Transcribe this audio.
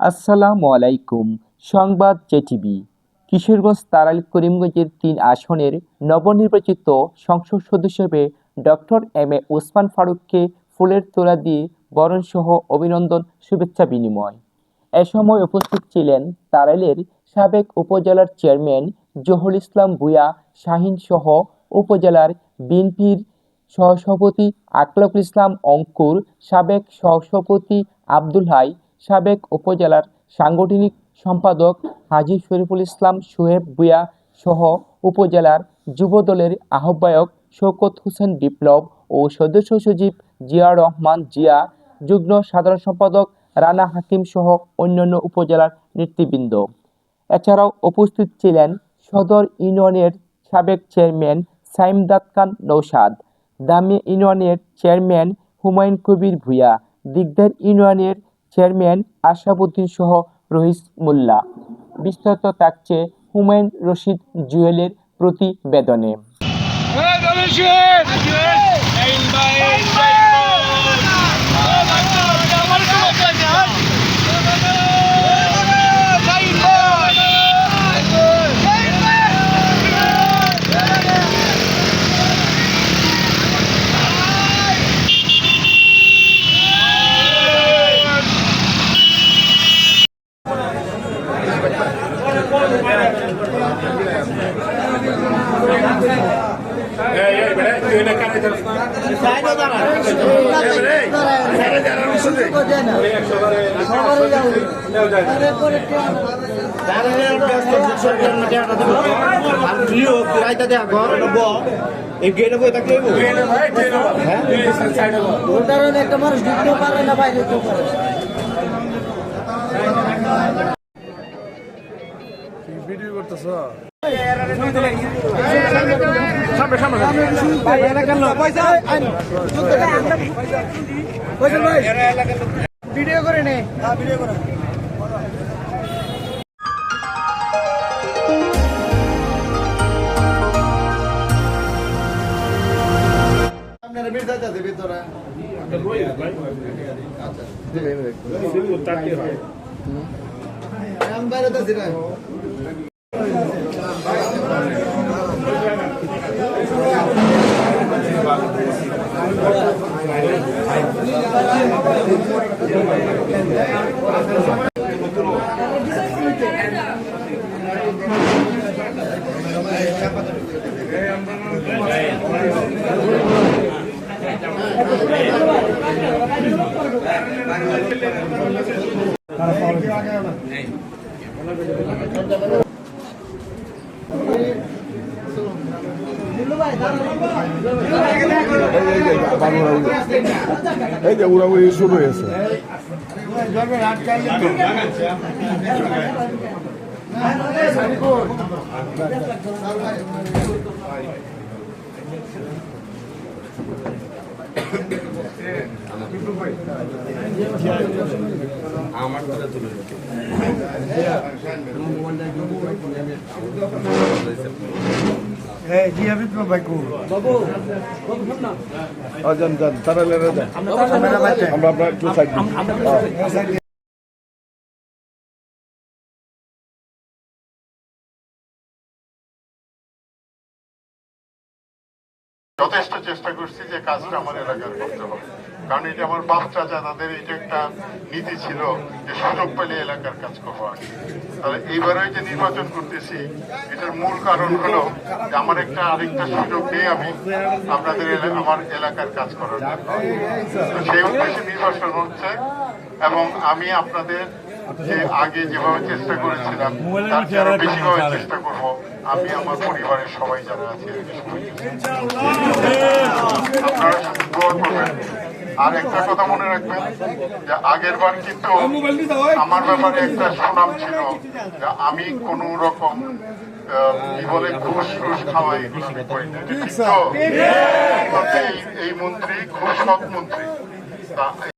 আসসালামু আলাইকুম। সংবাদ জেটিভি। কিশোরগঞ্জ তাড়াইল করিমগঞ্জের ৩ আসনের নবনির্বাচিত সংসদ সদস্য হিসেবে ডক্টর এম এ ওসমান ফারুককে ফুলের তোড়া দিয়ে বরণসহ অভিনন্দন শুভেচ্ছা বিনিময়। এ সময় উপস্থিত ছিলেন তাড়াইলের সাবেক উপজেলার চেয়ারম্যান জহুরুল ইসলাম ভূঁইয়া শাহীন সহ উপজেলার বিএনপির সহসভাপতি আখলাকুল ইসলাম অঙ্কুর, সাবেক সহসভাপতি আব্দুল হাই, সাবেক উপজেলার সাংগঠনিক সম্পাদক হাজী শরীফুল ইসলাম সোহেব ভূঁইয়া সহ উপজেলার যুবদলের আহ্বায়ক শওকত হোসেন বিপ্লব ও সদস্য সচিব জিয়াউর রহমান জিয়া, যুগ্ম সাধারণ সম্পাদক রানা হাকিম সহ অন্যান্য উপজেলার নেতৃবৃন্দ। এছাড়াও উপস্থিত ছিলেন সদর ইউনিয়নের সাবেক চেয়ারম্যান সাইমদাদ খান নৌসাদ, দামিয়া ইউনিয়নের চেয়ারম্যান হুমায়ুন কবির ভূঁইয়া, দিগদার ইউনিয়নের চেয়ারম্যান আশরাফুদ্দিন সহ রহিস মোল্লা। বিস্তারিত থাকছে হুমায়ুন রশিদ জুয়েলের প্রতিবেদনে। ভিডিও করতেছ ভিডিও করে নে ভিডিও করে এই যে উড়াউড়ি শুরু হয়েছে। আমার কথা তুলে আমরা একটু যথেষ্ট চেষ্টা করছি যে কাজটা আমার এলাকার করতে হবে, কারণ এটা আমার বাপ চাচা তাদের এটা একটা নীতি ছিল যে সুযোগ পেলে এলাকার কাজ করবো। তাহলে এইবারে যে নির্বাচন করতেছি এটার মূল কারণ হলো যে আমার আরেকটা সুযোগ নিয়ে আমি আপনাদের আমার এলাকার কাজ করার জন্য সেই উদ্দেশ্যে নির্বাচন হচ্ছে। এবং আমি আপনাদের যে আগে যেভাবে চেষ্টা করেছিলাম তার চেয়ে আরো বেশিভাবে চেষ্টা করবো। আমি আমার পরিবারের সবাই যারা আছে আপনারা সাথে দোয়া করবেন। আর একটা কথা মনে রাখবেন যে আগের বার কিন্তু আমার ব্যাপারে একটা সুনাম ছিল যে আমি কোন রকম কি বলে ঘুষ খাওয়াই এগুলো আমি করি না। এই মন্ত্রী খুব সৎ মন্ত্রী।